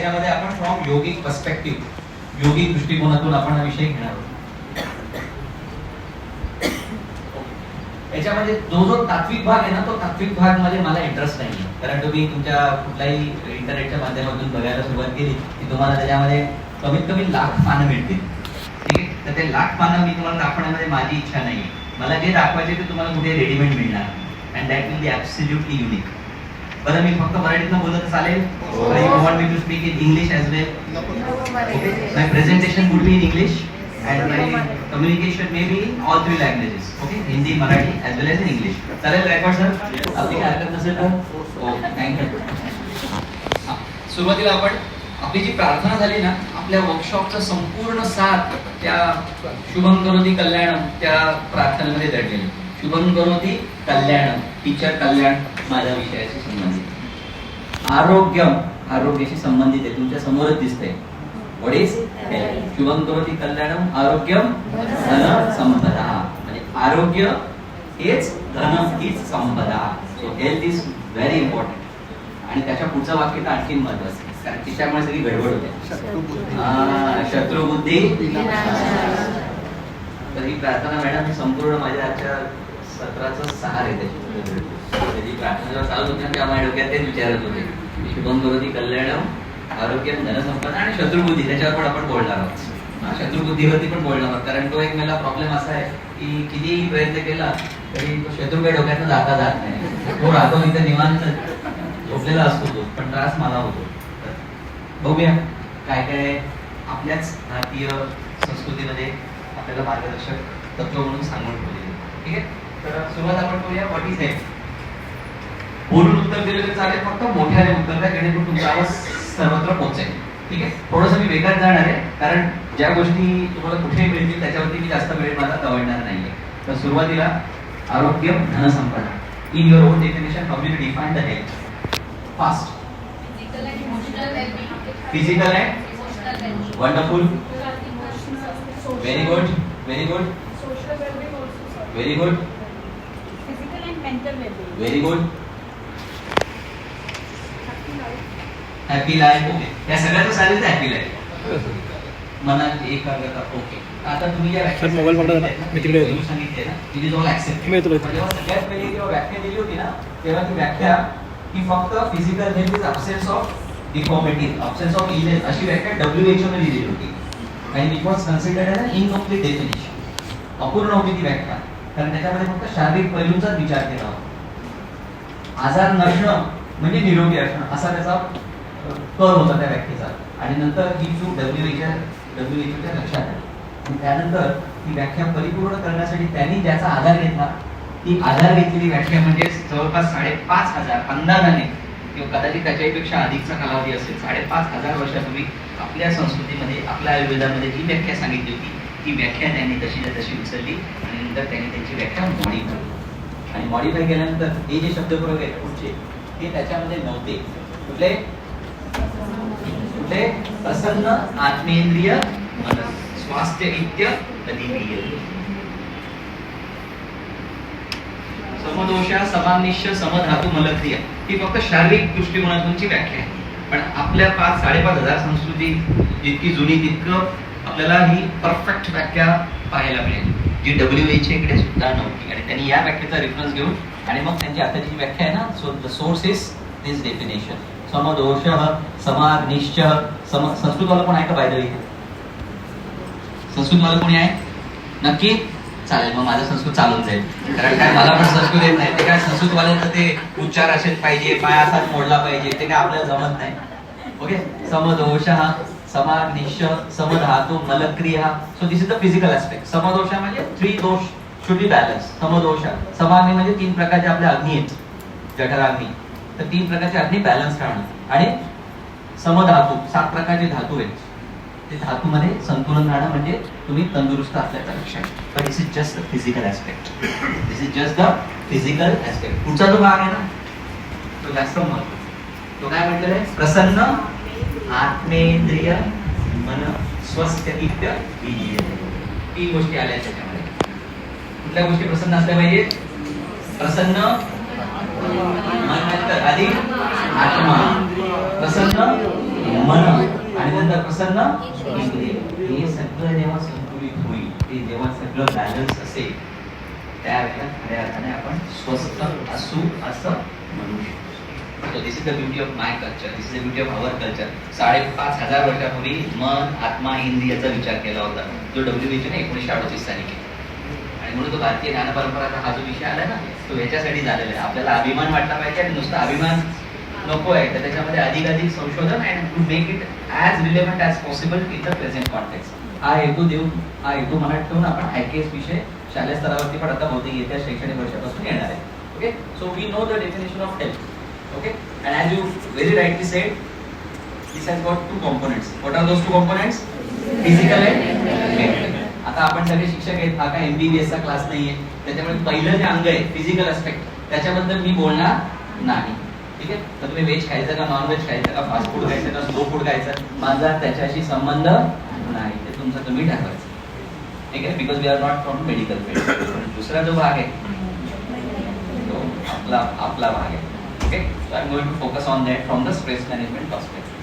त्यामध्ये आपण from yogic perspective, योगिक दृष्टिकोनातून आपण हा विषय घेणार आहोत. याच्यामध्ये जो तात्विक भाग आहे ना, तो तात्विक भाग मध्ये मला इंटरेस्ट नाही, कारण तुम्ही तुमच्या कुठल्याही इंटरनेटच्या माध्यमातून बघायला सुरुवात केली की तुम्हाला त्याच्यामध्ये कमीत कमी लाख पानं मिळतील. ठीक आहे, तर ते लाख पानं मी तुम्हाला दाखवण्यामध्ये माझी इच्छा नाही. मला जे दाखवायचे ते तुम्हाला कुठे रेडीमेड मिळणार, and that will be absolutely unique. बरं, मी फक्त मराठीतनं बोलत चालेल? You want me to speak in English as well? Okay, my presentation would be in English and my communication may be in all three languages. Okay, Hindi, Marathi as well as in English. चालेल record sir? आपली काय हरकत नसेल तर okay, thank you. सुरुवातीला आपण आपली जी प्रार्थना झाली ना, आपल्या वर्कशॉपचा संपूर्ण साथ त्या शुभम करोति कल्याणम त्या प्रार्थनेमध्ये दडलेली. शुभम करोति कल्याणम, टीचर कल्याण माझ्या विषयाशी संबंधित. आरोग्याशी संबंधित आहे, तुमच्या समोरच दिसतंय. What is health? शुभम करोति कल्याणम आरोग्यम धन संपदा. म्हणजे आरोग्य हेच धन हीच संपदा. So health is very important. आणि त्याच्या पुढचं वाक्य तर आणखी महत्वाचं, कारण तिच्यामुळे सगळी गडबड होते. शत्रुबुद्धी. तर ही प्रार्थना मॅडम ही संपूर्ण माझ्या आजच्या सत्राचं सार आहे. त्याची प्रार्थना जेव्हा चालू होती ना, तेव्हा माझ्या डोक्यात तेच विचारत होते. शुभम करोति कल्याणम आरोग्य धनसंपदा आणि शत्रुबुद्धी, त्याच्यावर पण आपण बोलणार आहोत. शत्रुबुद्धीवरती पण बोलणार आहोत, कारण तो एक मला प्रॉब्लेम असा आहे की कितीही प्रयत्न केला तरी तो शत्रू काही डोक्यातनं जात नाही. तो राहतो इथे निवांत झोपलेला असतो तो, पण त्रास मला होतो. बघूया काय काय आपल्याच भारतीय संस्कृतीमध्ये आपल्याला मार्गदर्शक तत्व म्हणून सांगून ठेवलेले. ठीक आहे, तर सुरुवात आपण करूया. What is health? बोलून उत्तर दिलं तर चालेल, फक्त मोठ्याने उत्तर द्या, जेणेकरून तुमचा आवाज सर्वत्र पोहोचेल. ठीक आहे, थोडंसं मी वेगात जाणार आहे, कारण ज्या गोष्टी तुम्हाला कुठेही मिळतील त्याच्यावरती मी जास्त वेळ माझा दवडणार नाहीये. तर सुरुवातीला आरोग्य धनसंपदा. In your on definition, how do you define the health? Fast. Physical and wonderful. Very good, very good, very good, very good. Happy life. Okay, या सगळ्याचं चालेल. हॅपी लाईफ मनात एकाग्रता. ओके, आता तुम्ही ज्या व्याख्या सांगितले ना, तिथे तुम्हाला ऍक्सेप्ट जेव्हा सगळ्यात पहिली जेव्हा व्याख्या दिली होती ना, तेव्हा ती व्याख्या ही फक्त physical health is absence of deformity, absence of illness अशी व्याख्या WHO ने दिली होती. आणि it was considered as an incomplete definition. अपूर्ण होती ती व्याख्या, कारण त्याच्यामध्ये फक्त शारीरिक पैलूंचाच विचार केला होता. आजार नसणं म्हणजे निरोगी असणं असा त्याचा कर होता त्या व्याख्येचा. आणि नंतर ही चूक WHO लक्षात आली. त्यानंतर ही व्याख्या परिपूर्ण करण्यासाठी त्यांनी ज्याचा आधार घेतला, ती आधार घेतलेली व्याख्या म्हणजे जवळपास 5,500 अंदाजाने किंवा कदाचित त्याच्यापेक्षा अधिकचा कालावधी असेल, 5,500 वर्षापूर्वी आपल्या संस्कृतीमध्ये, आपल्या आयुर्वेदामध्ये जी व्याख्या सांगितली होती, ती व्याख्या त्यांनी तशी उचलली आणि नंतर त्यांनी त्यांची व्याख्या मॉडिफाय केली. आणि मॉडिफाय केल्यानंतर हे जे शब्दप्रयोग आहेत पुढचे, ते त्याच्यामध्ये नव्हते. कुठले? प्रसन्न, आत्मेंद्रिय, मन, स्वास्थ्य इत्य अदितीय. समदोषा, समानिश्य, समधातू, मलक्रिया ही फक्त शारीरिक दृष्टिकोनातूनची व्याख्या आहे. पण आपल्या 5,500 संस्कृती जितकी जुनी तितकं आपल्याला ही परफेक्ट व्याख्या पाहायला मिळेल, जी WHO कडे सुद्धा नव्हती. आणि त्यांनी या व्याख्येचा रेफरन्स घेऊन आणि मग त्यांची आताची व्याख्या आहे ना, so the source is this definition. समदोष, समाग्निश्च. संस्कृतवाला कोण आहे का बाय द वे? संस्कृतवाला कोणी आहे? नक्की? चालेल, मग माझं संस्कृत चालून जाईल, कारण काय मला पण संस्कृत येत नाही. ते काय संस्कृतवाल्यांचं ते उच्चार असेच पाहिजे, पाय असाच मोडला पाहिजे, ते काय आपल्याला जमत नाही. ओके, समदोष, समाग्निश्च, समधातू, मलक्रिया. So this is the physical aspect. समदोष म्हणजे 3 दोष शुड बी बॅलन्स. समदोष. समाग्नी म्हणजे 3 प्रकारचे आपले अग्नी आहेत, जठराग्नी. तर 3 प्रकारचे अग्नी बॅलन्स राहणं. आणि समधातू 7 प्रकारचे धातू आहेत, ते धातूमध्ये संतुलन राहणं म्हणजे तुम्ही तंदुरुस्त असल्याचं लक्षण. पण this is just the physical aspect. This is just the physical aspect. पुढचा जो भाग आहे ना, तो जास्त महत्त्वाचा. तो काय म्हटलेला आहे? प्रसन्न, आत्मेंद्रिय, मन, स्वस्थ इत्य विजय. 3 गोष्टी आल्या त्याच्यामध्ये. कुठल्या गोष्टी प्रसन्न असल्या पाहिजे? प्रसन्न मन, अधिक आत्मा. प्रसन्न मन आणि नंतर प्रसन्न इंद्रिय. हे सगळं जेव्हा संतुलित होईल, ते जेव्हा सगळं बॅलन्स असेल, त्यावेळेला खऱ्या अर्थाने आपण स्वस्थ असू असं म्हणू शकतो. So this is the beauty of my culture. This is the beauty of our culture. 5,500 वर्षापूर्वी मन, आत्मा, इंद्रियाचा विचार केला होता, जो WHO ने 1938 साली केला. आणि म्हणून तो भारतीय ज्ञान परंपराचा हा जो विषय आला ना, तो याच्यासाठी झालेला आहे. आपल्याला अभिमान वाटला पाहिजे आणि नुसता अभिमान नको आहे, तर त्याच्यामध्ये अधिकाधिक संशोधन and to make it as relevant as possible in the present context. हा हेतू मनात ठेवून आपण IKS विषय शालेय स्तरावरती पण आता बहुतेक येत्या शैक्षणिक वर्षापासून येणार आहे. Okay, so we know the definition of health. Okay, and as you very rightly said, this has got two components. What are those two components? Physical and mental. आता आपण सगळे शिक्षक आहेत, हा काय MBBS चा क्लास नाहीये, त्याच्यामुळे पहिलं जे अंग आहे फिजिकल एस्पेक्ट, त्याच्याबद्दल मी बोलणार नाही. ठीक आहे, तर तुम्ही व्हेज खायचं का नॉन व्हेज खायचं का फास्ट फूड खायचं का स्लो फूड खायचं, माझा त्याच्याशी संबंध नाही, ते तुमचं तुम्ही ठरवायचं. ठीक आहे, because we are not from medical field. दुसरा जो भाग आहे तो आपला भाग आहे. Okay, so I'm going to focus on that from the stress management perspective.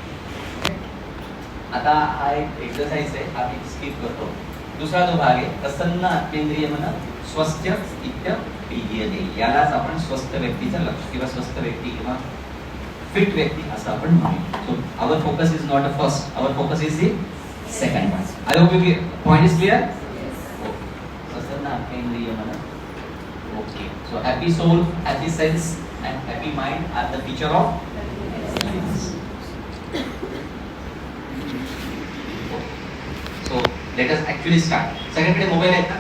आता हा एक एक्सरसाइज आहे, हा मी स्किप करतो. दुसरा जो भाग आहे प्रसन्न आत्मेंद्रिय मन स्वस्थ इत्य पीयते, यालाच आपण स्वस्थ व्यक्तीचं लक्ष किंवा स्वस्थ व्यक्ती किंवा फिट व्यक्ती असं आपण म्हणू. So our focus is not a first, our focus is the second one. I hope you point is clear. प्रसन्न आत्मेंद्रिय मन. Okay, so happy soul, happy sense and happy mind are the feature of happiness. So let us actually start. सगळ्यांकडे mobile आहेत ना?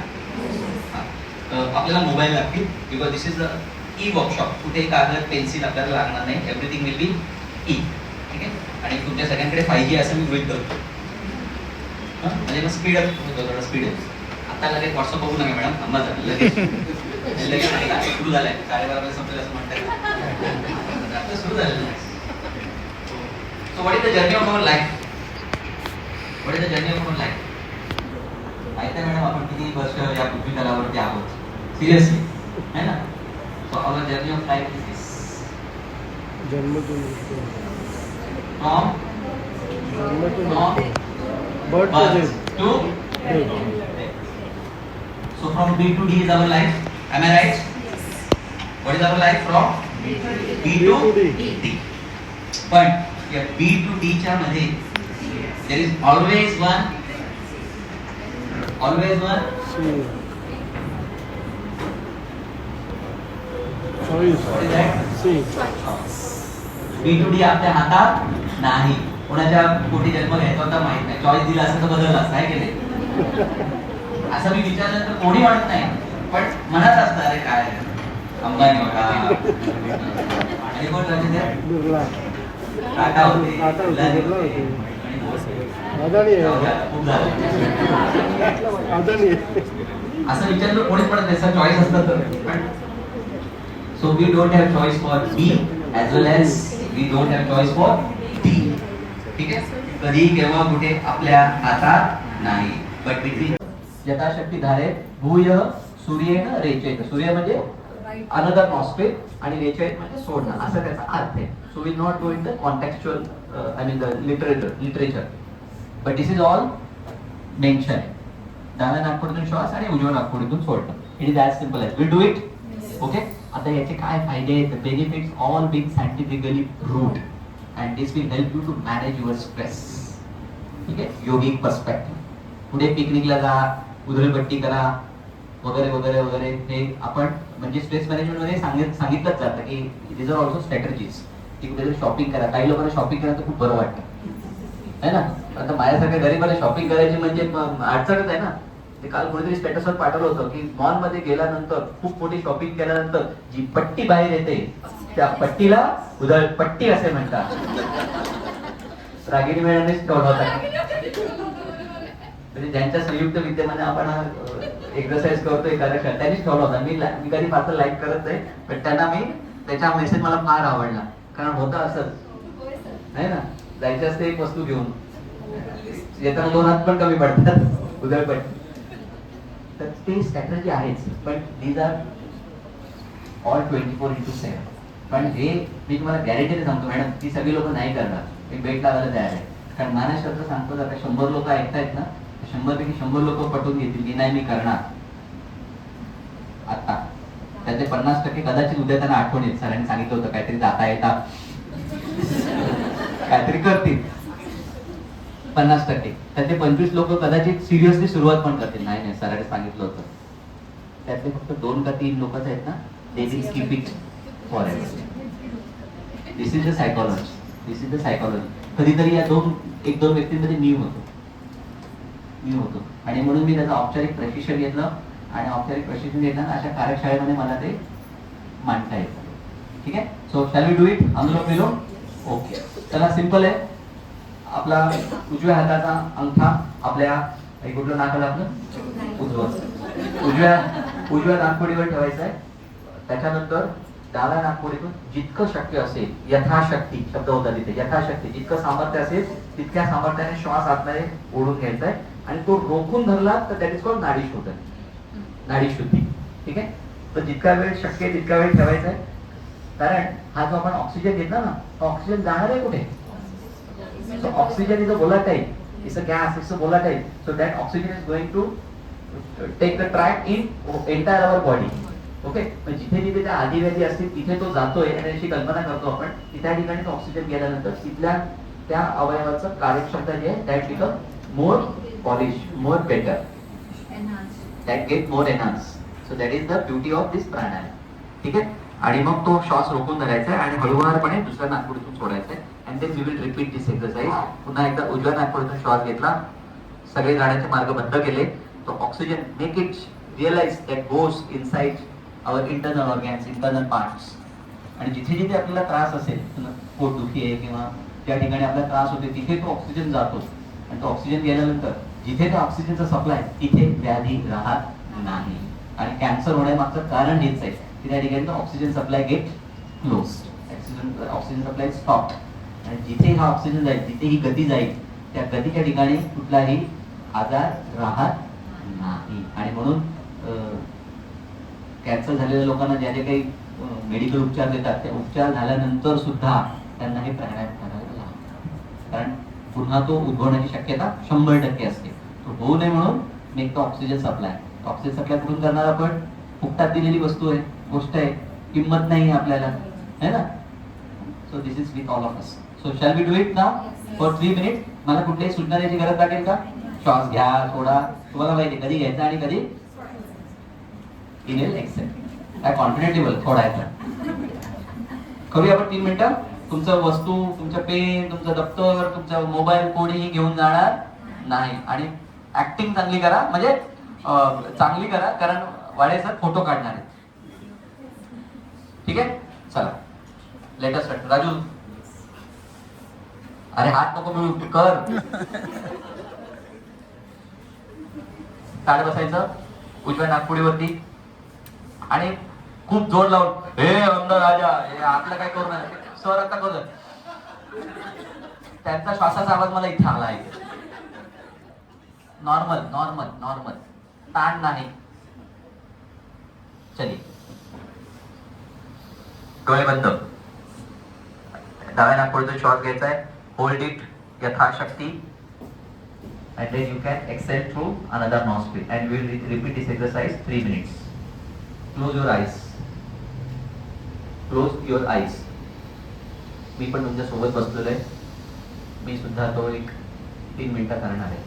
आपल्याला mobile लागतील because this is E workshop. कुठे कागद पेन्सिल आपल्याला लागणार नाही, एव्हरीथिंग विल बी ई. ठीक आहे, आणि तुमच्या सगळ्यांकडे 5G असं मी गृहीत करतो. म्हणजे मग स्पीड अप होतो, थोडं स्पीड अप. आता लगेच व्हॉट्सअप बघू नका मॅडम, थांबा लगेच सुरू झालाय, 12:30 संपलं असं म्हणतात, सुरू झालेलं आहे. So what is the journey of our life? What is the journey of our life? माहिती आहे मॅडम, आपण किती वर्ष या पृथ्वी तलावरती आहोत, सिरियसली है ना? So our journey of life is this. birth to so from B to D is our life. Am I right? What is our life from B to D? But yeah, B to D च्या मध्ये there is always one choice. What is that? B to D आपल्या हातात नाही. कोणाच्या कोटी जन्म घ्यायचा होता माहित नाही, चॉईस दिला असं तर बदलला असता, आहे की नाही? असं मी विचारलं तर कोणी म्हणत नाही, पण मनात असतं अरे काय अंबानी होता आणि कोण टाटा होते, असं विचारलं कोणीच म्हणत नाही, चॉईस असतं तर. So we don't have choice for B as well as we don't have choice for D. ठीक आहे, कधी केव्हा कुठे आपल्या हातात नाही. बट बिटवीन यथाशक्ती धारे भूय सूर्येन रेचेत. सूर्य म्हणजे अनदर नॉस्ट्रिल आणि रेचेत म्हणजे सोडणं, असं त्याचा अर्थ आहे. So will not go in the contextual I mean the literature, but this is all mention. डाव्या नागपुडीतून श्वास आणि उजव्या नागपुडीतून सोडणं. It is as simple as will do it. Okay, आता याचे काय फायदे आहेत? Benefits all being scientifically proved and this will help you to manage your stress. ठीक आहे, योगिक पर्स्पेक्टिव्ह. पुढे पिकनिकला जा, उधळपट्टी करा वगैरे वगैरे वगैरे, हे आपण म्हणजे स्ट्रेस मॅनेजमेंट मध्ये सांगितलंच जातं की these are also strategies. की कुठेतरी शॉपिंग करा. काही लोकांना शॉपिंग करायला खूप बरं वाटतं, है ना? आता माझ्यासारख्या गरीबाला शॉपिंग करायची म्हणजे अडचणच आहे ना. ते काल कोणीतरी स्टेटसवर पाठवलं होतं की मॉलमध्ये गेल्यानंतर खूप मोठी शॉपिंग केल्यानंतर जी पट्टी बाहेर येते त्या पट्टीला उधळपट्टी असे म्हणतात. रागिणी मॅडमनेच ठेवला होता. म्हणजे ज्यांच्या संयुक्त विद्यमाने आपण एक्सरसाइज करतोय कार्यक्रम त्यांनीच ठेवला होता. मी कधी फार लाईक करत नाही, पण त्यांना मी त्याचा मेसेज मला फार आवडला. कारण होतं असंच आहे ना, जायचं असते एक वस्तू घेऊन येताना 2 हात पण कमी पडतात उधळपट्टी. तर ते स्ट्रॅटेजी आहेच, पण दीज आर ऑल 24/7. पण हे मी तुम्हाला गॅरंटीने सांगतो मॅडम, ती सगळी लोक नाही करणार. एक बेट लावायला तयार आहे. कारण नाना शब्द सांगतो आता 100 लोक ऐकतायत ना, 100 पैकी 100 लोक पटवून घेतील की नाही मी करणार आता. त्यातले 50% कदाचित उद्या त्यांना आठवण येईल, सरांनी सांगितलं होतं काहीतरी जाता येता काहीतरी करतील. 50% त्यातले 25 लोक कदाचित सिरियसली सुरुवात पण करतील, नाही नाही सरांनी सांगितलं होतं. त्यातले फक्त 2 का 3 लोकच आहेत ना, they will keep it for ever. This is the psychology, this is the psychology. कधीतरी या 1-2 व्यक्तींमध्ये मी होतो आणि म्हणून मी त्याचं औपचारिक प्रशिक्षण घेतलं आणि औपचारिक प्रशिक्षण घेताना अशा कार्यशाळेमध्ये मला ते मांडता येतं. ठीक आहे. So shall we do it? Anulom vilom. Okay, चला सिंपल आहे. आपला उजव्या हाताचा अंगठा आपल्या कुठलं नाकाला आपलं उजव्या नागपुडीवर ठेवायचा आहे. त्याच्यानंतर डाव्या नागपुडीतून जितकं शक्य असेल, यथाशक्ती शब्द होता तिथे, यथाशक्ती जितकं सामर्थ्य असेल तितक्या सामर्थ्याने श्वास आतमध्ये ओढून घ्यायचा आहे आणि तो रोखून धरला तर दॅट इज कॉल्ड नाडी शोधन, नाडी शुद्धी. ठीक आहे. तर जितका वेळ शक्य आहे तितका वेळ ठेवायचा आहे. कारण हा जो आपण ऑक्सिजन घेतला ना, ऑक्सिजन जाणार आहे कुठे? So oxygen is a volatile, it's a gas, it's a volatile. So that oxygen is going to take the track in entire our body. Okay. पण जिथे जिथे त्या आदिव्याधी असतील तिथे तो जातोय आणि अशी कल्पना करतो आपण की त्या ठिकाणी तो ऑक्सिजन गेल्यानंतर तिथल्या त्या अवयवाचं कार्यक्षमता जी आहे that become more polish, more better, that get more enhance. So that is the beauty of this pranayama. ठीक आहे. आणि मग तो श्वास रोखून धरायचा आहे आणि हळूवारपणे दुसऱ्या नाकपुडीतून सोडायचा आहे. And then we will repeat this exercise. पुन्हा एकदा उजव्या नाकपुडीतून श्वास घेतला, सगळे जाण्याचे मार्ग बंद केले, तो oxygen make it realise that goes inside our internal organs, internal parts. आणि जिथे जिथे आपल्याला त्रास असेल, पोटदुखी आहे किंवा ज्या ठिकाणी आपल्याला त्रास होते तिथे तो ऑक्सिजन जातो आणि तो ऑक्सिजन गेल्यानंतर जिथे त्या ऑक्सिजनचा सप्लाय तिथे व्याधी राहत नाही. आणि कॅन्सर होण्यामागचं कारण हेच आहे की त्या ठिकाणी oxygen supply get close, oxygen supply stop. आणि जिथे हा ऑक्सिजन जाईल तिथे ही गती जाईल, त्या गतीच्या ठिकाणी कुठलाही आजार राहत नाही. आणि म्हणून कॅन्सर झालेल्या लोकांना ज्या जे काही मेडिकल उपचार देतात त्या उपचार झाल्यानंतर सुद्धा त्यांना हे प्राणायाम करायला लागतं. कारण पुन्हा तो उद्भवण्याची शक्यता 100% असते. तो होऊ नये म्हणून make the oxygen supply. Oxygen supply कुठून करणार आपण? फुकटात दिलेली वस्तू आहे, गोष्ट आहे, किंमत नाही आपल्याला, है ना. So this is with all of us. So shall we do it now for 3 minute. मला कुठल्याही सूचना द्यायची गरज लागेल का? श्वास घ्या, सोडा, तुम्हाला माहिती कधी घ्यायचा आणि कधी इनहेल एक्सेल. काय कॉन्फिडेंटेबल सोडायचा. करूया आपण 3 मिनिटं. तुमचं वस्तू, तुमचं पेन, तुमचं दप्तर, तुमचा मोबाईल कोणीही घेऊन जाणार नाही. आणि ऍक्टिंग चांगली करा, म्हणजे चांगली करा, कारण वाडे सर फोटो काढणार आहेत. ठीक आहे. चला लेट अस स्टार्ट. राजू, अरे हात नको मिळू, कर. ताट बसायचं उजव्या नागपुडीवरती आणि खूप जोर लावून हे आमदार राजा, हे आपलं काय करू नये सर, आता करू. त्यांचा श्वासाचा आवाज मला इथे आला आहे. नॉर्मल नॉर्मल नॉर्मल, ताण नाही. चलिए, डोळे बंद. डाव्या नागपुडीतून श्वास घ्यायचा आहे. होल्ड इट यथाशक्ती. And then you can exhale through another nostril. And we will repeat this exercise 3 minutes. Close your eyes. Close your eyes. मी पण तुमच्या सोबत बसलेलो आहे. मी सुद्धा तो एक 3 मिनिटं करणार आहे.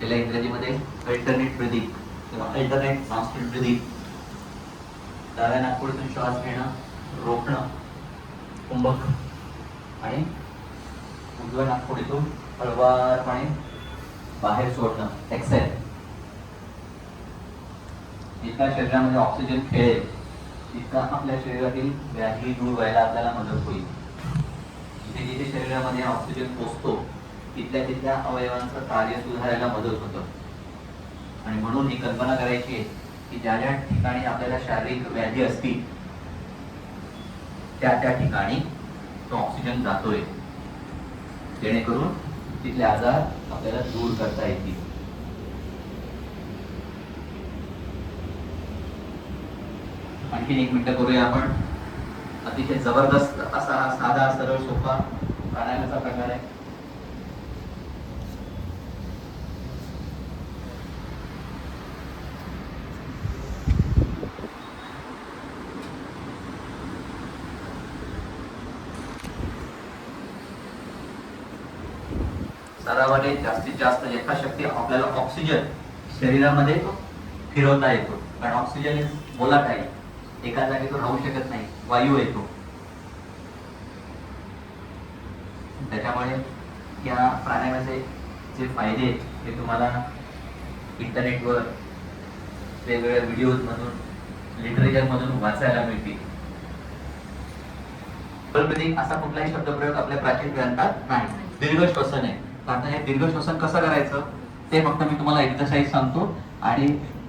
त्याला इंग्रजीमध्ये अल्टरनेट ब्रीदिंग किंवा अल्टरनेट नॉस्ट्रल ब्रीदिंग. डाव्या नाकपुडीतून श्वास घेणं, रोखणं, कुंभक, आणि उजव्या नाकपुडीतून हळवारपणे बाहेर सोडणं, एक्सेल. जितका शरीरामध्ये ऑक्सिजन खेळेल तितका आपल्या शरीरातील व्याधी दूर व्हायला आपल्याला मदत होईल. जिथे जिथे शरीरामध्ये ऑक्सिजन पोचतो तिथल्या तिथल्या अवयवांचं कार्य सुधारायला मदत होतं. आणि म्हणून ही कल्पना करायची आहे की ज्या ज्या ठिकाणी आपल्याला शारीरिक व्याधी असतील त्या त्या ठिकाणी तो ऑक्सिजन जातोय, जेणेकरून तिथले आजार आपल्याला दूर करता येतील. आणखी 1 मिनिट करूया आपण. अतिशय जबरदस्त असा हा साधा सरळ सोपा प्राणायामाचा प्रकार आहे. सरावाने जास्तीत जास्त यथाशक्ती आपल्याला ऑक्सिजन शरीरामध्ये फिरवता येतो. कारण ऑक्सिजन मोलाटाईल, एका जागी तो राहू शकत नाही, वायू येतो. त्याच्यामुळे या प्राणायामाचे जे फायदे आहेत ते तुम्हाला इंटरनेटवर वेगवेगळ्या व्हिडिओज मधून, लिटरेचर मधून वाचायला मिळतील. ब्रीदिंग असा कुठलाही शब्दप्रयोग आपल्या प्राचीन ग्रंथात नाही. दीर्घ श्वसन आहे. आता हे दीर्घ श्वसन कसं करायचं ते फक्त मी तुम्हाला एक्सरसाइज सांगतो. आणि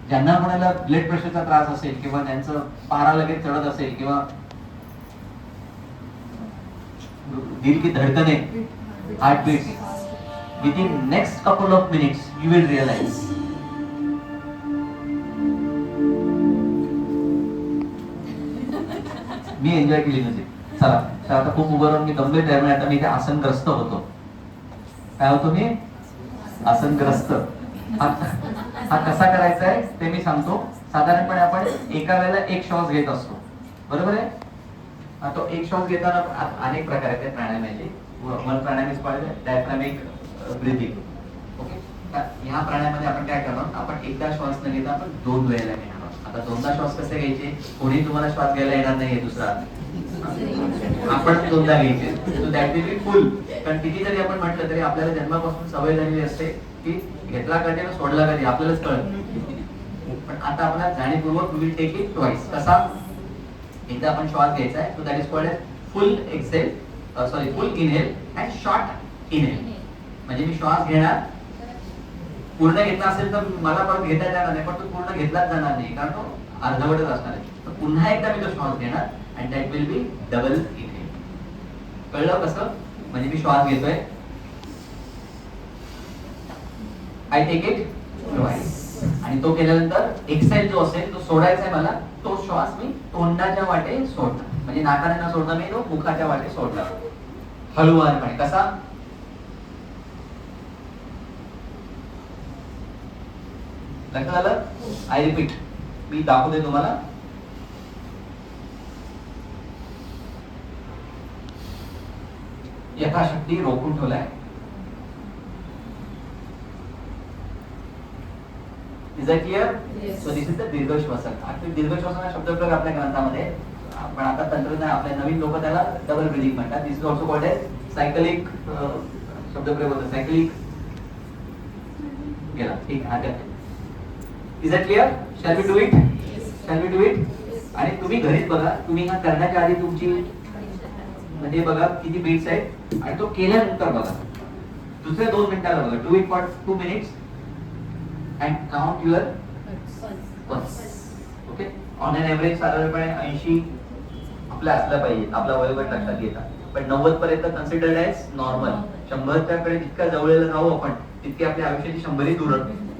ज्यांना कोणाला ब्लड प्रेशरचा त्रास असेल किंवा त्यांचं पारा लगेच चढत असेल किंवा दिल की धडकने, heart beat, within next couple of minutes you will realize. मी एन्जॉय केली म्हणजे चला आता खूप उभं राहून मी दमले. त्यामुळे आता मी इथे आसनग्रस्त होतो. काय होतो मी? आसनग्रस्त. हा कसा करायचा आहे ते मी सांगतो. साधारणपणे आपण एका वेळेला 1 श्वास घेत असतो, बरोबर आहे? तो 1 श्वास घेताना अनेक प्रकार आहेत प्राणायामाचे. One pranayama is called diaphragmatic breathing. Okay, ह्या प्राणायामामध्ये आपण काय करणार, आपण एकदा श्वास न घेता आपण 2 वेळेला घेणार. आता 2दा श्वास कसे घ्यायचे? कोणी तुम्हाला श्वास घ्यायला येणार नाहीये दुसरा, आपण 2दा घ्यायचे. सो दॅट विल बी फुल. कारण किती जरी आपण म्हटलं तरी आपल्याला जन्मापासून सवय झालेली असते की घेतला कधी ना सोडला कधी आपल्यालाच कळत. पण आता आपल्याला जाणीवपूर्वक विल टेक इट ट्वाइस. कसा? एकदा आपण श्वास घ्यायचा आहे. So that is called full exhale, sorry full inhale and short inhale. म्हणजे मी श्वास घेणार, पूर्ण घेतला असेल तर मला परत घेता येणार नाही, पण तो पूर्ण घेतलाच जाणार नाही कारण तो अर्धवटच असणार आहे. तर पुन्हा एकदा मी तो श्वास घेणार and that will B double inhale. कळलं कसं? म्हणजे मी श्वास घेतोय, आय टेक इट ट्वाइस, आणि तो केल्यानंतर एक्सेल जो असेल तो सोडायचा आहे मला. तो श्वास मी तोंडाच्या वाटे सोडणार, म्हणजे नाकाने न सोडणार, मी तो मुखाच्या वाटे सोडणार हळूवारपणे. कसा? लक्षात आलं? आय रिपीट, मी दाखवते तुम्हाला. यथाशक्ती रोखून ठेवलाय. Is it clear? So this is the दीर्घ श्वसन. ऍक्च्युअली दीर्घ श्वसन हा शब्दप्रयोग आपल्या ग्रंथामध्ये, पण आता तंत्रज्ञान आपले नवीन लोक त्याला डबल ब्रीथिंग म्हणतात. This is also called as cyclic शब्दप्रयोग होतो. सायकलिक गेला, ठीक आहे. Is it clear? Shall we do it? Shall we do it? आणि तुम्ही घरीच बघा, तुम्ही हा करण्याच्या आधी तुमची म्हणजे बघा किती बीट्स आहेत आणि तो केल्यानंतर बघा दुसऱ्या 2 मिनिटाला बघा. Do it for 2 minutes and count your pulse. Okay, on an average साधारणपणे 80 आपल्या असल्या पाहिजे, आपला वयोगट लक्षात घेता. पण 90 पर्यंत कन्सिडर्ड एज नॉर्मल. 100 कडे जितका जवळला जाऊ आपण तितकी आपल्या आयुष्याची 100 दूर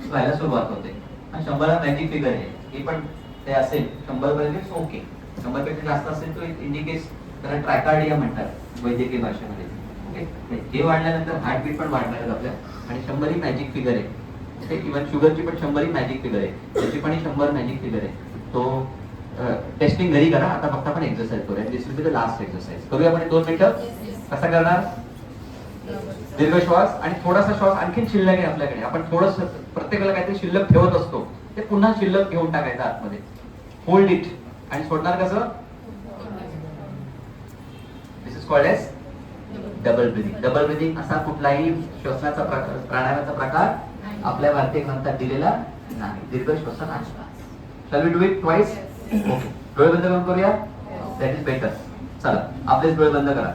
व्हायला सुरुवात होते. 100 हा मॅजिक फिगर आहे. हे पण ते असेल 100 पर्यंत ओके. 100 पेक्षा जास्त असेल तो इंडिकेट्स, त्याला ट्रायकार्डिया म्हणतात वैद्यकीय भाषेमध्ये. ओके, हे वाढल्यानंतर हार्टबीट पण वाढणार आहे आपल्या. आणि 100 ही मॅजिक फिगर आहे. ओके, इव्हन शुगरची पण 100 ही मॅजिक फिगर आहे. त्याची पण 100 मॅजिक फिगर आहे. तो टेस्टिंग घरी करा. आता फक्त आपण एक्सरसाइज करूया. This will be the last exercise. करूया आपण 2 मिनिटं. कसा करणार? दीर्घ श्वास आणि थोडासा श्वास आणखी शिल्लक आहे आपल्याकडे. आपण थोडंसं प्रत्येकाला काहीतरी शिल्लक ठेवत असतो, ते पुन्हा शिल्लक घेऊन टाकायचं आतमध्ये. होल्ड इट आणि सोडणार कसं? This is called as double breathing. Double breathing असा कुठलाही श्वसनाचा प्रकार, प्राणायामाचा प्रकार आपल्या भारतीय ग्रंथात दिलेला नाही. दीर्घ श्वसन असतात. Shall we do it twice? Okay, डोळे बंद करून करूया. That is better. चला आपलेच डोळे बंद करा.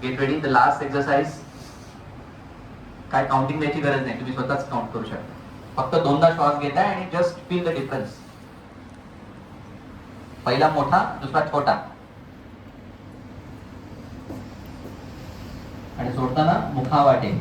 Get ready. The last exercise. काय काउंटिंग द्यायची गरज नाही, तुम्ही स्वतःच काउंट करू शकता. फक्त दोनदा श्वास घेताय आणि जस्ट फील द डिफरन्स. पहिला मोठा, दुसरा छोटा, आणि सोडताना मुखावाटे.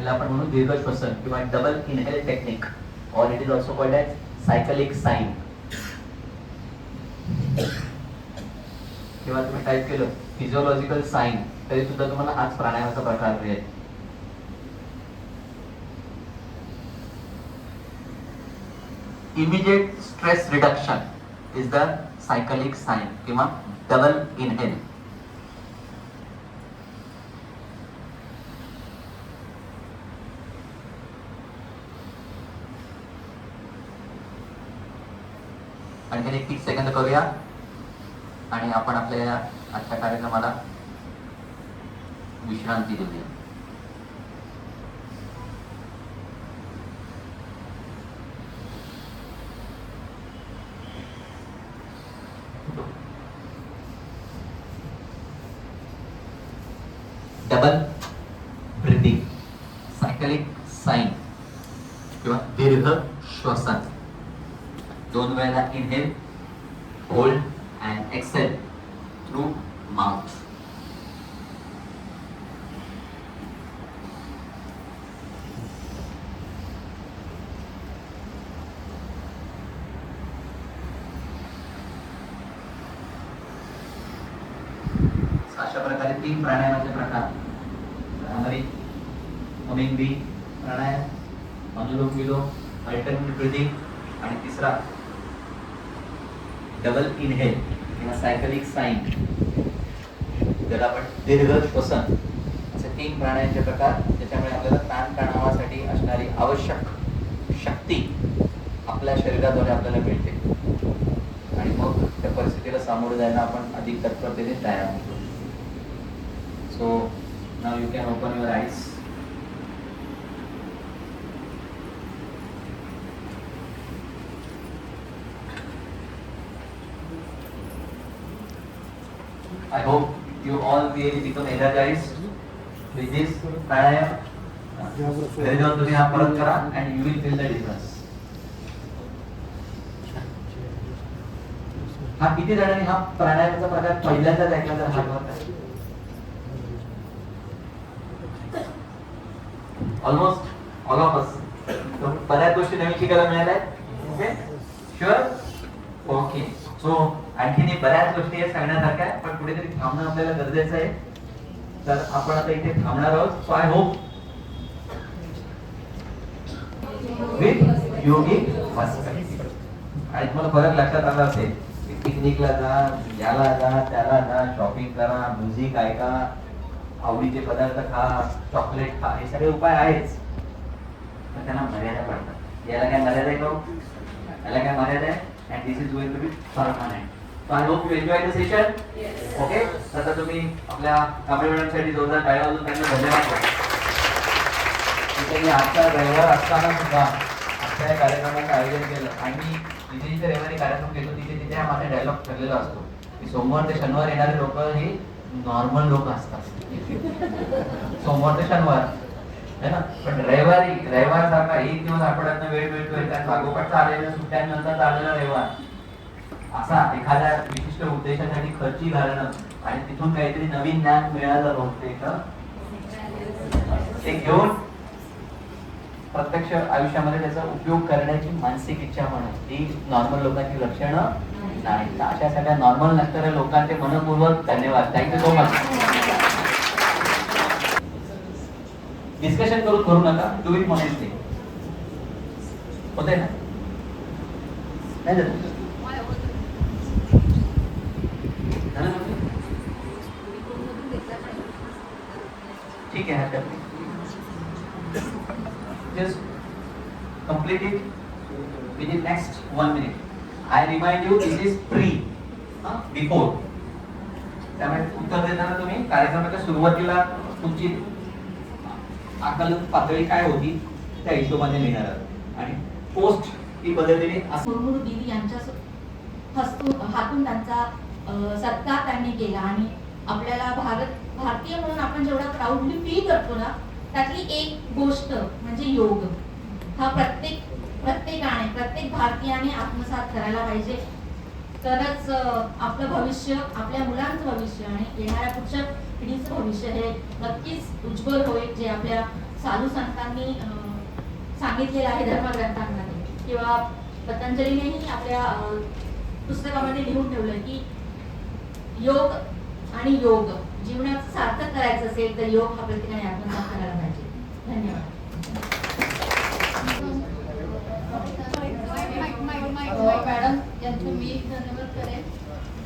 आपण म्हणून दीर्घ श्वसन किंवा डबल इनहेल टेक्निक, और it is also called as cyclic sign. किंवा तुम्ही टाईप केलं फिजिओलॉजिकल साइन तरी सुद्धा तुम्हाला हाच प्राणायामाचा प्रकार मिळेल. Immediate stress reduction is the cyclic sign किंवा डबल इनहेल. आणखी एक 30 सेकंद करूया आणि आपण आपल्या आजच्या कार्यक्रमाला विश्रांती देऊया. डबल ब्रीथिंग, सायकलिक साइन किंवा दीर्घ श्वसन. 2 वेळेला inhale, hold and exhale through mouth. अशा प्रकारे 3 प्राणायामाचे प्रकार. Humming bee pranayama, anulom vilom, alternate breathing, आणि तिसरा डबल इनहेल किंवा सायकलिक साइन, ज्याला आपण दीर्घ श्वसन. असे 3 प्राणायामाचे प्रकार, त्याच्यामुळे आपल्याला ताण तणावासाठी असणारी आवश्यक शक्ती आपल्या शरीराद्वारे आपल्याला मिळते आणि मग त्या परिस्थितीला सामोरे जायला आपण अधिक तत्परतेने तयार होतो. So now you can open your eyes. I hope you all really become energized with this pranayam. घरी जाऊन तुम्ही हा परत करा and you will feel the difference. हा किती जणांनी हा प्राणायामाचा प्रकार पहिल्यांदाच ऐकला तर हात वर करा. ऑलमोस्ट ऑल ऑफ अस. बऱ्याच गोष्टी नवीन शिकायला मिळाल्या. Okay, sure. ओके, सो आणखीन बऱ्याच गोष्टी आहेत सांगण्यासारख्या, पण कुठेतरी थांबणं आपल्याला गरजेचं आहे. तर आपण आता इथे थांबणार आहोत. सो आय होप विथ योगी मस्त. आणि तुम्हाला फरक लक्षात आला असेल की पिकनिकला जा, याला जा, त्याला जा, शॉपिंग करा, म्युझिक ऐका, आवडीचे पदार्थ खा, चॉकलेट खा, हे सगळे उपाय आहेच, पण त्यांना मर्यादा पडतात. याला काय मर्यादा आहे का? याला काय मर्यादा आहे? and this is going to be permanent. So I hope you enjoy the session. Yes. Okay. आता तुम्ही आपल्या कांबळे मॅडमसाठी जोरदार टाळ्या वाजवून त्यांना धन्यवाद द्या. आजचा रविवार असताना सुद्धा आजच्या या कार्यक्रमाचं आयोजन केलं आणि जिथे जिथे रविवारी कार्यक्रम घेतो तिथे तिथे हा माझा डायलॉग ठरलेला असतो की सोमवार ते शनिवार येणारे लोक हे नॉर्मल लोक असतात. सोमवार ते शनिवार है ना, पण रविवार सारखा 1 दिवस आठवड्यातनं वेळ मिळतोय, त्या लागोपाठचा आलेल्या सुट्ट्यांनंतर आलेला रविवार असा एखाद्या विशिष्ट उद्देशासाठी खर्ची घालणं आणि तिथून काहीतरी नवीन ज्ञान मिळालं बहुतेक ते घेऊन प्रत्यक्ष आयुष्यामध्ये त्याचा उपयोग करण्याची मानसिक इच्छा होणं ही नॉर्मल लोकांची लक्षणं नाही. अशा सगळ्या नॉर्मल नसणाऱ्या लोकांचे मनपूर्वक धन्यवाद. Thank you so much. डिस्कशन करू नका. Do it honestly. होतंय ना? नाही झालं? ठीक आहे, हरकत नाही. Just complete it within next 1 minute. I remind you, this is pre, before. त्यामुळे उत्तर देताना तुम्ही कार्यक्रमाच्या सुरुवातीला तुमची आकलन पातळी काय होती त्या हिशोबाने लिहिणार आहात आणि पोस्ट ही पद्धतीने मुर्मू दीदी यांच्या हातून त्यांचा सत्कार त्यांनी केला आणि आपल्याला भारतीय म्हणून आपण जेवढा प्राऊडली फील करतो ना त्यातली एक गोष्ट म्हणजे योग. हा प्रत्येकाने प्रत्येक भारतीयाने आत्मसात करायला पाहिजे. तरच आपलं भविष्य, आपल्या मुलांचं भविष्य आणि येणाऱ्या पुढच्या पिढीचं भविष्य हे नक्कीच उज्ज्वल होईल. जे आपल्या साधू संतांनी सांगितलेलं आहे धर्मग्रंथांमध्ये किंवा पतंजलीनेही आपल्या पुस्तकामध्ये लिहून ठेवलंय की योग आणि योग जीवनाचं सार्थक करायचं असेल तर योग हा प्रत्येकाने आत्मसात करायला पाहिजे. धन्यवाद. मॅडम यांचं मी धन्यवाद करेन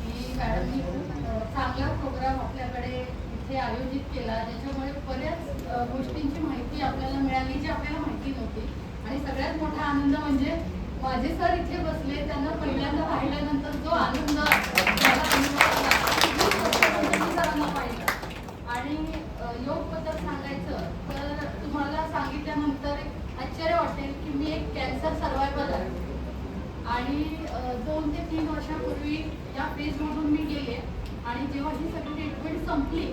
की मॅडमनी खूप चांगला प्रोग्राम आपल्याकडे इथे आयोजित केला ज्याच्यामुळे बऱ्याच गोष्टींची माहिती आपल्याला मिळाली जी आपल्याला माहिती नव्हती. आणि सगळ्यात मोठा आनंद म्हणजे माझे सर इथे बसले, त्यांना पहिल्यांदा पाहिल्यानंतर जो आनंद सरांना पाहिला. आणि योग बद्दल सांगायचं तर तुम्हाला सांगितल्यानंतर आश्चर्य वाटेल की मी एक कॅन्सर सर्वायवल आहे आणि 2 ते 3 वर्षापूर्वी या फेजमधून मी गेले. आणि जेव्हा ही सगळी ट्रीटमेंट संपली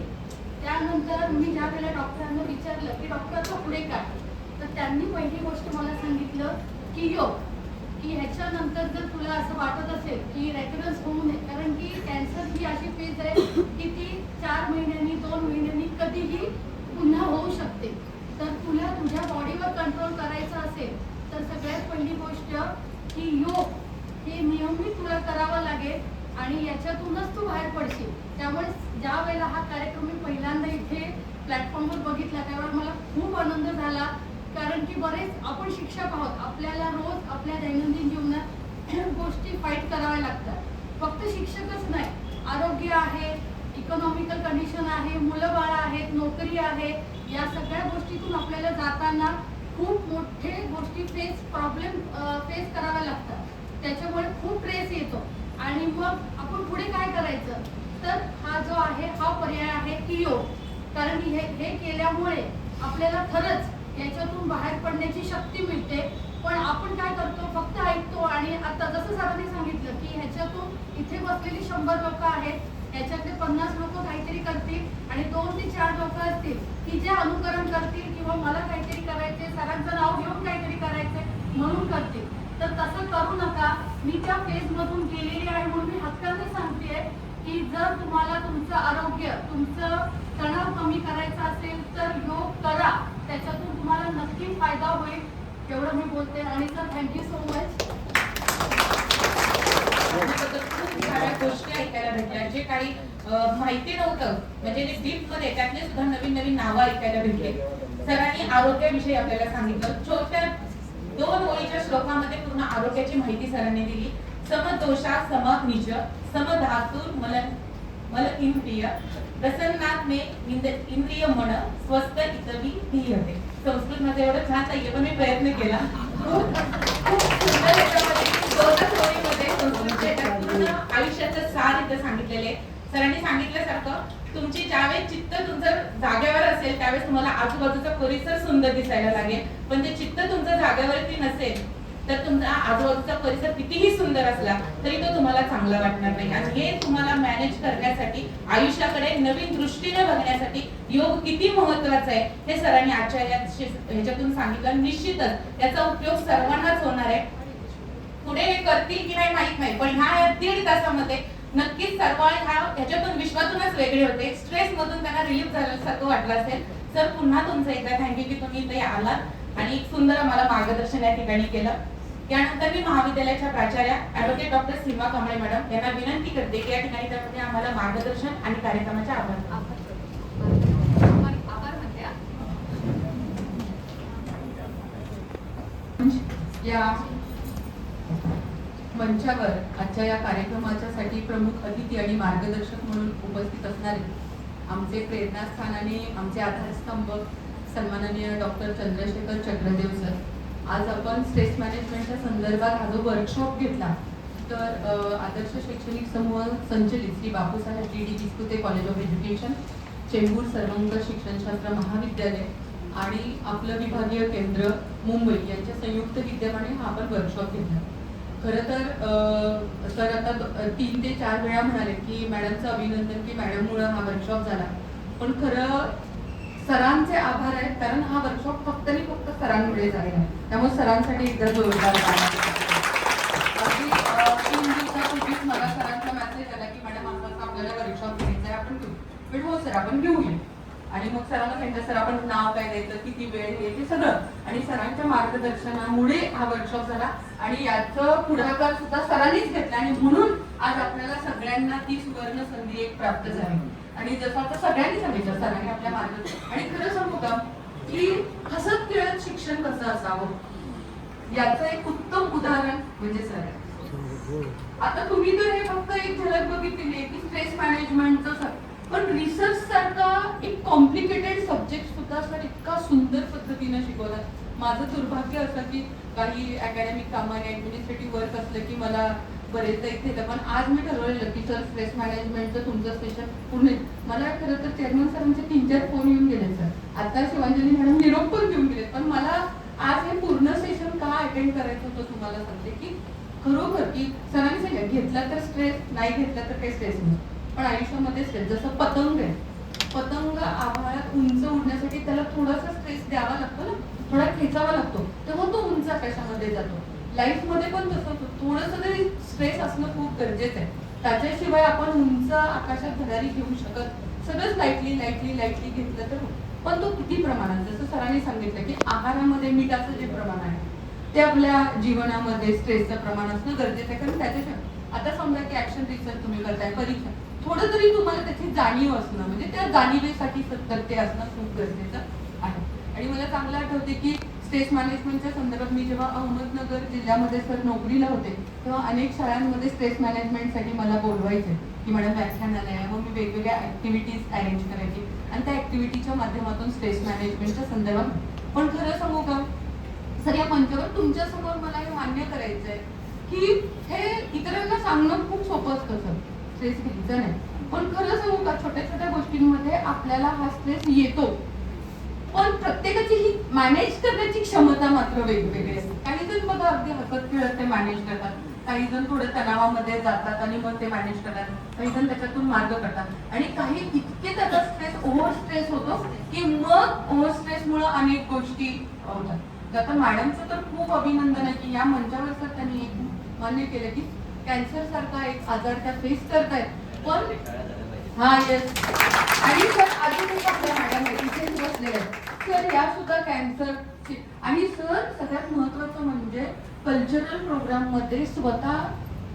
त्यानंतर मी ज्या वेळेला डॉक्टरांना विचारलं की डॉक्टरचा पुढे काय, तर त्यांनी पहिली गोष्ट मला सांगितलं की योग, की ह्याच्यानंतर जर तुला असं वाटत असेल की रेकरन्स होऊ नये, कारण की कॅन्सर ही अशी फेज आहे की ती 4 महिन्यांनी 2 महिन्यांनी कधीही पुन्हा होऊ शकते. तर तुला तुझ्या बॉडीवर कंट्रोल करायचं असेल तर सगळ्यात पहिली गोष्ट की योग हे नियमित तुला करावं लागेल आणि याच्यातूनच तू बाहेर पडशील. त्यामुळे ज्या वेळेला हा कार्यक्रम मी पहिल्यांदा इथे प्लॅटफॉर्मवर बघितला त्यावेळेला मला खूप आनंद झाला. कारण की बरेच आपण शिक्षक आहोत, आपल्याला रोज आपल्या दैनंदिन जीवनात गोष्टी फाईट कराव्या लागतात. फक्त शिक्षकच नाही, आरोग्य आहे, इकॉनॉमिकल कंडिशन आहे, मुलं बाळं आहेत, नोकरी आहे, या सगळ्या गोष्टीतून आपल्याला जाताना खूप मोठे गोष्टी प्रॉब्लेम फेस कराव्या लागतात. त्याच्यामुळे खूप ट्रेस येतो आणि मग आपण पुढे काय करायचं, तर हा जो आहे हा पर्याय आहे की योग. कारण की हे केल्यामुळे आपल्याला खरंच याच्यातून बाहेर पडण्याची शक्ती मिळते. पण आपण काय करतो, फक्त ऐकतो आणि आता जसं सरांनी सांगितलं की ह्याच्यातून इथे बसलेली 100 लोक आहेत, ह्याच्यातले 50 लोक काहीतरी करतील आणि 2 ते 4 लोक असतील की जे अनुकरण करतील किंवा मला काहीतरी करायचे, सरांचं नाव घेऊन काहीतरी करायचे म्हणून करतील. तर तसं करू नका. मी त्या फेजमधून गेलेली आहे म्हणून मी हक्काने सांगते की जर तुम्हाला तुमचं आरोग्य, तुमचं तणाव कमी करायचा असेल तर योग करा, त्याच्यातून तुम्हाला नक्की फायदा होईल. एवढं मी बोलते आणि सर थँक्यू सो मच. खूप साऱ्या गोष्टी ऐकायला भेटल्या जे काही माहिती नव्हतं, म्हणजे डीप मध्ये त्यातले सुद्धा नवीन नवीन नावं ऐकायला भेटले. सरांनी आरोग्याविषयी आपल्याला सांगितलं. छोट्या 2 ओळीच्या श्लोकामध्ये पूर्ण आरोग्याची माहिती सरांनी दिली. समदोषा समनिज समधातुर मल इंद्रिय प्रसन्नात मे इंद्रिय मन स्वस्थ इतवी धीयते. संस्कृत मध्ये एवढं छान नाहीये पण मी प्रयत्न केला. खूप सुंदर याच्यामध्ये 2 ओळीमध्ये संस्कृतच्या पूर्ण आयुष्याचं सार इथं सांगितलेले. सरांनी सांगितल्यासारखं तुमची ज्यावेळेस चित्त तुमचं जागेवर असेल त्यावेळेस तुम्हाला आजूबाजूचा परिसर सुंदर दिसायला लागेल. पण ते चित्त तुमचं जागेवरती नसेल तर तुमचा आजूबाजूचा परिसर कितीही सुंदर असला तरी तो तुम्हाला चांगला वाटणार नाही. आणि हे तुम्हाला मॅनेज करण्यासाठी, आयुष्याकडे नवीन दृष्टीने बघण्यासाठी योग किती महत्वाचा आहे हे सरांनी आजच्या ह्याच्यातून सांगितलं. निश्चितच याचा उपयोग सर्वांनाच होणार आहे. पुढे हे करतील की नाही माहित नाही, पण ह्या 1.5 तासामध्ये नक्कीच सर्वांना ह्याच्यातून विश्वातूनच वेगळे होते. स्ट्रेस मधून त्यांना रिलीफ झाल्यासारखं वाटलं असेल. सर पुन्हा तुमचं एकदा थँक्यू की तुम्ही इथे आलात आणि एक सुंदर आम्हाला मार्गदर्शन या ठिकाणी केलं. यानंतर मी महाविद्यालयाच्या प्राचार्या ऍडव्होकेट डॉक्टर सीमा कांबळे मॅडम यांना विनंती करते की या ठिकाणी त्यामध्ये आम्हाला मार्गदर्शन आणि कार्यक्रमाचे आभार. आभार म्हणते. या मंचावर आजच्या या कार्यक्रमाच्यासाठी प्रमुख अतिथी आणि मार्गदर्शक म्हणून उपस्थित असणारे आमचे प्रेरणास्थान आणि आमचे आधारस्तंभ सन्माननीय डॉक्टर चंद्रशेखर चक्रदेव सर. आज आपण स्ट्रेस मॅनेजमेंटच्या संदर्भात हा जो वर्कशॉप घेतला तर आदर्श शैक्षणिक समूह संचलित Shri Bapusaheb D Viskute college of education, Chembur सर्वंकष शिक्षणशास्त्र महाविद्यालय आणि आपलं विभागीय केंद्र मुंबई यांच्या संयुक्त विद्यमाने हा आपण वर्कशॉप घेतला. खरं तर सर आता 3 ते 4 वेळा म्हणाले की मॅडमचं अभिनंदन की मॅडममुळे हा वर्कशॉप झाला, पण खरं सरांचे आभार आहेत कारण हा वर्कशॉप फक्त आणि फक्त सरांमुळे झालेला आहे. त्यामुळे सरांसाठी एकदा जोरदार अगदी 3 दिवसापूर्वीच मला सरांचा मेसेज आला की मॅडम असं आपल्याला वर्कशॉप घ्यायचा आहे, आपण घेऊ. पण हो सर आपण घेऊया. आणि मग सरांना सांगितलं सर आपण नाव काय द्यायचं, किती वेळ हे सगळं, आणि सरांच्या मार्गदर्शनामुळे हा वर्कशॉप झाला आणि याचं पुढाकार सुद्धा सरांनीच घेतला आणि म्हणून आज आपल्याला सगळ्यांना ती सुवर्ण संधी एक प्राप्त झाली. आणि जसं आता सगळ्यांनी सांगितलं सरांनी आपल्या मार्गदर्शन, आणि खरं सांगू का की हसत खेळत शिक्षण कसं असावं याचं एक उत्तम उदाहरण म्हणजे सर. आता तुम्ही तर हे फक्त एक झलक बघितली आहे की स्ट्रेस मॅनेजमेंटचं, पण रिसर्च सारखा एक कॉम्प्लिकेटेड सब्जेक्ट सुद्धा सर इतका सुंदर पद्धतीने शिकवतात. माझं दुर्भाग्य असं की काही अकॅडमिक कामाने ऍडमिनिस्ट्रेटिव्ह वर्क असलं की मला बरेचदा इथे येतं, पण आज मी ठरवलेलं की सर स्ट्रेस मॅनेजमेंटचं तुमचं सेशन पूर्ण. मला खरं तर चेअरमन सरांचे 3-4 फोन येऊन गेले सर, आता शिवांजली मॅडम निरोप पण घेऊन गेले, पण मला आज हे पूर्ण सेशन का अटेंड करायचं होतं तुम्हाला सांगते की खरोखर की सरांनी सांगितलं घेतला तर स्ट्रेस, नाही घेतला तर काही स्ट्रेस नाही, पण आयुष्यामध्ये स्ट्रेस जसं पतंग आहे, पतंग आभाळात उंच उडण्यासाठी त्याला थोडासा स्ट्रेस द्यावा लागतो ना, थोडा खेचावा लागतो तेव्हा तो उंच आकाशामध्ये जातो. लाईफ मध्ये पण तसंच थोडंसं तरी स्ट्रेस असणं खूप गरजेचं आहे. त्याच्याशिवाय आपण उंच आकाशात भरारी घेऊ शकत, सगळंच लाईटली घेतलं तर. पण तो किती प्रमाणात, जसं सरांनी सांगितलं की आहारामध्ये मीठाचं जे प्रमाण आहे ते आपल्या जीवनामध्ये स्ट्रेसचं प्रमाण असणं गरजेचं आहे. कारण त्याच्याशिवाय आता समजा की ऍक्शन रिसर्च तुम्ही करताय, परीक्षा, थोडं तरी तुम्हाला त्याची जाणीव असणं म्हणजे त्या जाणीवेसाठी सतर्क असणं खूप गरजेचं आहे. आणि मला चांगलं आठवते की स्ट्रेस मॅनेजमेंटच्या संदर्भात मी जेव्हा अहमदनगर जिल्ह्यामध्ये सर नोकरीला होते तेव्हा अनेक शाळांमध्ये स्ट्रेस मॅनेजमेंटसाठी मला बोलवायचे की मॅडम व्याख्यानाला आहे. मग मी वेगवेगळ्या ऍक्टिव्हिटीज अरेंज करायची आणि त्या ऍक्टिव्हिटीच्या माध्यमातून स्ट्रेस मॅनेजमेंटच्या संदर्भात. पण खरं सांगू का सर या मंचावर तुमच्या समोर मला हे मान्य करायचं आहे की हे इतरांना सांगणं खूप सोपं असतं सर, स्ट्रेस घ्यायचं नाही. पण खरं सांगू का छोट्या छोट्या गोष्टींमध्ये आपल्याला हा स्ट्रेस येतो, पण प्रत्येकाची ही मॅनेज करण्याची क्षमता मात्र वेगवेगळी असते. काही जण बघा अगदी हसत खेळत ते मॅनेज करतात, काही जण थोडे तणावामध्ये जातात आणि मग ते मॅनेज करतात, काही जण त्याच्यातून मार्ग काढतात आणि काही इतके त्याचा स्ट्रेस ओव्हर स्ट्रेस होतो की मग ओव्हर स्ट्रेसमुळे अनेक गोष्टी होतात. आता मॅडमचं तर खूप अभिनंदन आहे की या मंचावर सर त्यांनी एक मान्य केलं की कॅन्सर सारखा एक आजार त्या फेस करतायत. पण हा येस, आणि सर अजून एक आपल्या मॅडम आहे तिथेच बसलेले आहेत सर, या सुद्धा कॅन्सर. आणि सर सगळ्यात महत्वाचं म्हणजे कल्चरल प्रोग्राम मध्ये स्वतः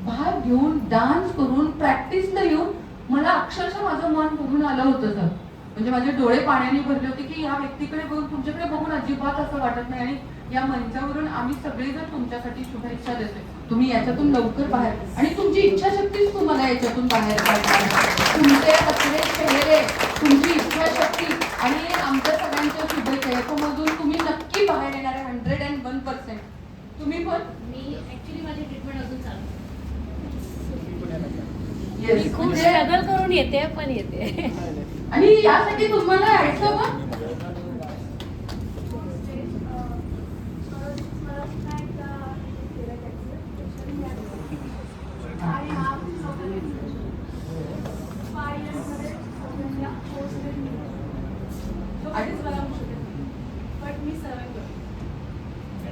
भाग घेऊन डान्स करून प्रॅक्टिसला येऊन मला अक्षरशः माझं मन बघून आलं होतं सर. म्हणजे माझे डोळे पाण्याने भरले होते की या व्यक्तीकडे बघून तुमच्याकडे बघून अजिबात असं वाटत नाही. आणि या मंचावरून आम्ही सगळेजण तुमच्यासाठी शुभेच्छा देतोय. तुम्ही याच्यातून लवकर बाहेर, आणि तुमची इच्छाशक्तीच तुम्हाला याच्यातून बाहेर काढणार. तुमचे हसरे चेहरे, तुमची इच्छाशक्ती आणि आमच्या सगळ्यांच्या शुभेच्छा याच्यामधून तुम्ही नक्की बाहेर येणार आहे 101%. तुम्ही पण मी ऍक्च्युली माझी ट्रीटमेंट अजून चालू आहे. Yes, मी खूप म्हणजे- स्ट्रगल करून येते पण येते. आणि यासाठी तुम्हाला यायचं पण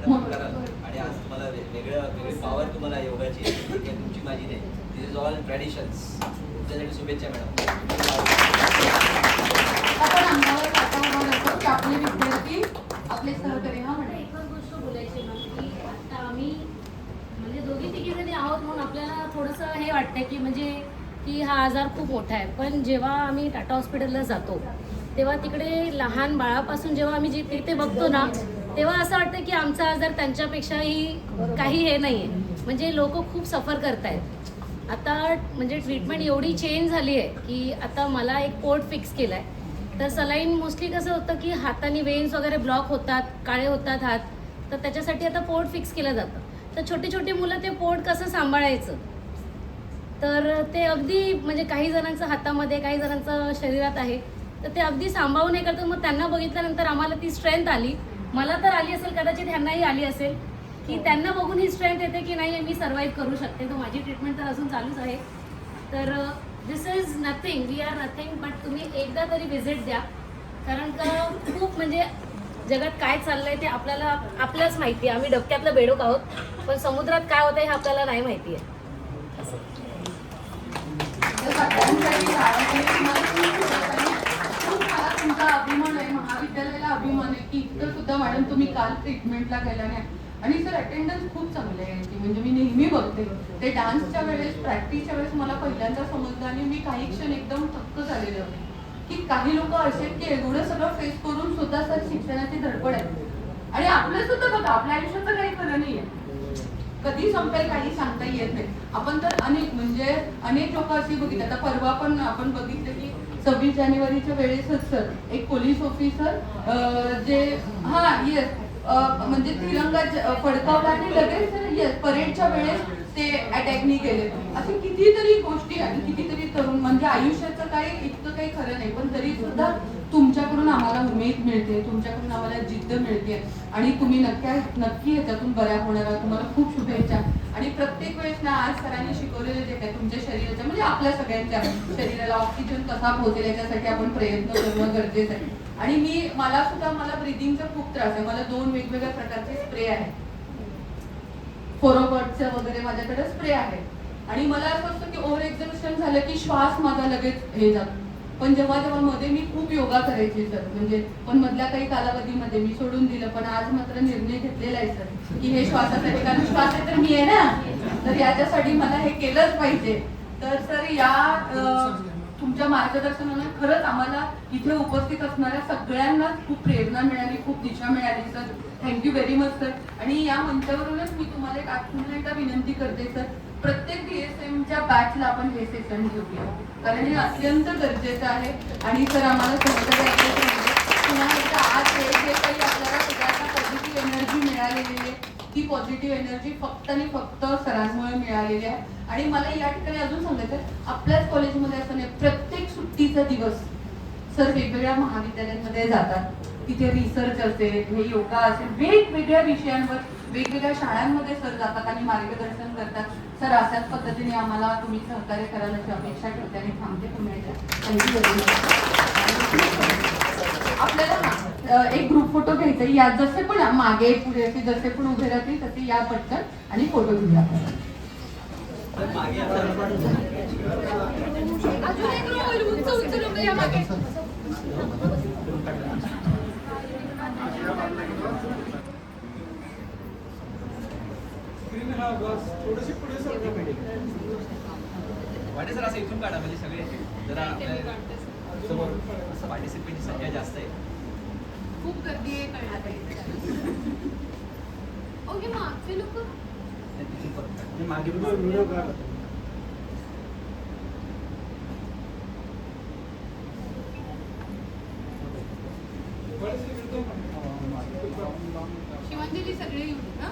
मॅडम कराल आणि आज तुम्हाला वेगळी पॉवर तुम्हाला दिस इज ऑल ट्रॅडिशन्स. तुमच्यासाठी शुभेच्छा मॅडम. आपण अंगावर टाका उभा राहतो की आपले विद्यार्थी आपले सहकारी. हा मला म्हणे एकच गोष्ट बोलायची ना की आता आम्ही म्हणजे दोघी तिघी जणी आहोत म्हणून आपल्याला थोडंसं हे वाटतं की म्हणजे की हा आजार खूप मोठा आहे. पण जेव्हा आम्ही टाटा हॉस्पिटलला जातो तेव्हा तिकडे लहान बाळापासून जेव्हा आम्ही तिथे बघतो ना तेव्हा असं वाटतं की आमचा आजार त्यांच्यापेक्षाही काही हे नाही आहे. म्हणजे लोक खूप सफर करतायत आता. म्हणजे ट्रीटमेंट एवढी चेंज झाली आहे की आता मला एक पोट फिक्स केला आहे. तर सलाईन मोस्टली कसं होतं की हाताने वेन्स वगैरे ब्लॉक होतात, काळे होतात हात, तर त्याच्यासाठी आता पोट फिक्स केलं जातं. तर छोटी छोटी मुलं ते पोट कसं सांभाळायचं तर ते अगदी म्हणजे काही जणांचं हातामध्ये काही जणांचं शरीरात आहे तर ते अगदी सांभाळून हे करतात. मग त्यांना बघितल्यानंतर आम्हाला ती स्ट्रेंथ आली. मला तर आली असेल, कदाचित ह्यांनाही आली असेल की त्यांना बघून ही स्ट्रेंथ येते की नाही मी सर्वाईव्ह करू शकते. तर माझी ट्रीटमेंट तर अजून चालूच आहे. तर this is nothing, we are nothing. But तुम्ही एकदा तरी व्हिजिट द्या कारण का खूप म्हणजे जगात काय चाललंय ते आपल्याला आपल्याच माहिती आहे. आम्ही डबक्यातलं बेडूक आहोत पण समुद्रात काय होतं हे आपल्याला नाही माहिती आहे. तुमचा अभिमान आहे, महाविद्यालयाला अभिमान आहे की इथं सुद्धा मॅडम तुम्ही काल ट्रीटमेंटला गेला नाही. आणि सर अटेंडन्स खूप चांगली आहे याची. म्हणजे मी नेहमी बघते ते डान्सच्या वेळेस प्रॅक्टिसच्या वेळेस मला पहिल्यांदा समजलं आणि मी काही क्षण एकदम थक्क झालेले होते की काही लोक असे की एवढं सगळं फेस करून सुद्धा सर शिक्षणाची धडपड आहे. आणि आपलं सुद्धा बघा आपल्या आयुष्याचं काही खरं नाही आहे, कधी संपेल काही सांगता येत नाही. आपण तर अनेक लोक अशी बघितली. आता परवा पण आपण बघितलं की 26 जानेवारीच्या वेळेसच सर एक पोलीस ऑफिसर जे म्हणजे तिरंगा फडकावला आणि लगेच परेडच्या वेळेस ते अटॅकनी गेले. असे कितीतरी गोष्टी आणि कितीतरी तरुण म्हणजे आयुष्याचं काही इतकं काही खरं नाही. पण तरी सुद्धा तुमच्याकडून आम्हाला उमेद मिळते, तुमच्याकडून आम्हाला जिद्द मिळते आणि तुम्ही नक्की ह्याच्यातून बऱ्या होणार आहात. तुम्हाला खूप शुभेच्छा. आणि प्रत्येक वेळेस ना आज सरांनी शिकवलेलं जे काय तुमच्या शरीराच्या म्हणजे आपल्या सगळ्यांच्या शरीराला ऑक्सिजन कसा पोहोचेल याच्यासाठी आपण प्रयत्न करणं गरजेचं आहे. आणि मला ब्रिदिंगचा खूप त्रास आहे. मला 2 वेगवेगळ्या प्रकारचे स्प्रे आहेत, फोरोबर्टचं वगैरे माझ्याकडे स्प्रे आहे. आणि मला असं असतं की ओव्हर एक्झर्शन झालं की श्वास माझा लगेच हे जातो. पण जेव्हा मध्ये मी खूप योगा करायची सर म्हणजे पण मधल्या काही कालावधीमध्ये मी सोडून दिलं. पण आज मात्र निर्णय घेतलेला आहे सर की हे श्वासासाठी, कारण श्वास आहे तर मी आहे ना, तर याच्यासाठी मला हे केलंच पाहिजे. तर सर या तुमच्या मार्गदर्शनाने खरंच आम्हाला इथे उपस्थित असणाऱ्या सगळ्यांनाच खूप प्रेरणा मिळाली, खूप दिशा मिळाली sir. Thank you very much sir. आणि या मंचावरूनच मी तुम्हाला एक पुन्हा एकदा विनंती करते सर, प्रत्येक DSMच्या बॅचला आपण हे सेशन घेऊया कारण हे अत्यंत गरजेचं आहे. आणि सर आम्हाला पुन्हा एकदा आज हे जे काही आपल्याला सगळ्यांना पॉझिटिव्ह एनर्जी मिळालेली आहे ती पॉझिटिव्ह एनर्जी फक्त आणि फक्त सरांमुळे मिळालेली आहे. आणि मला या ठिकाणी अजून सांगायचं आपल्याच कॉलेजमध्ये असं नाही, प्रत्येक सुट्टीचा दिवस सर वेगवेगळ्या महाविद्यालयांमध्ये जातात. तिथे रिसर्च असेल, हे योगा असेल, वेगवेगळ्या विषयांवर वेगवेगळ्या शाळांमध्ये सर जातात आणि मार्गदर्शन करतात. सर अशाच पद्धतीने आम्हाला तुम्ही सहकार्य करायला अपेक्षा ठेवते आणि थांबते. तुम्ही आपल्याला एक ग्रुप फोटो घ्यायचा. या जसे पण मागे पुढे असे जसे पण उभे राहतील तसे या पटकन आणि फोटो घेऊया. वाटे सर असं इथून काढा म्हणजे सगळे जरा समोर असं पार्टिसिपेंटची संख्या जास्त आहे. खूप गर्दी आहे कळणार ओके मागचे लोक मागे शिवांजली सगळे येऊ ना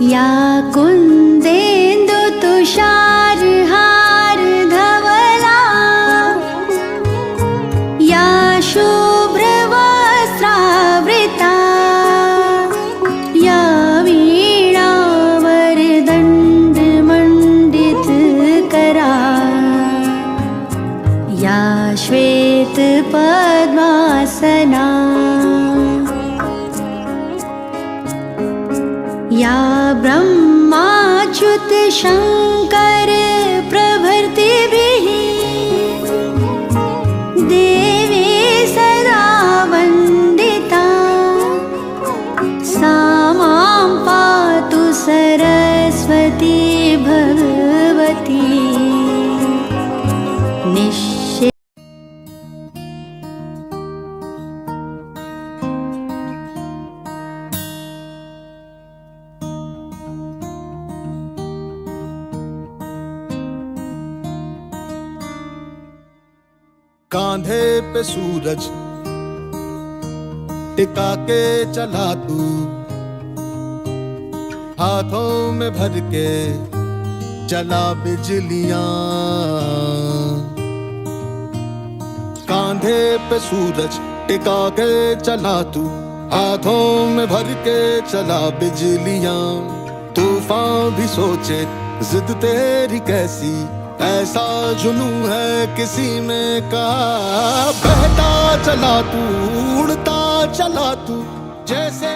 या कुंदेन्दु तुषार हार धवला या शुभ्र वस्त्रावृता या वीणा वरदण्ड मण्डला उपासना या ब्रह्माच्युत शंकर प्रभृतिभिः देवी सदा वन्दिता सा मां पातु सरस्वती भगवती निश्चय। कांधे पे सूरज टिका के चला तू, हाथों में भर के चला बिजलियां। कांधे पे सूरज टिका के चला तू, हाथों में भर के चला बिजलियां। तूफान भी सोचे जिद तेरी कैसी, ऐसा जुनू है किसी में का। बहता चला तू, उड़ता चला तू, जैसे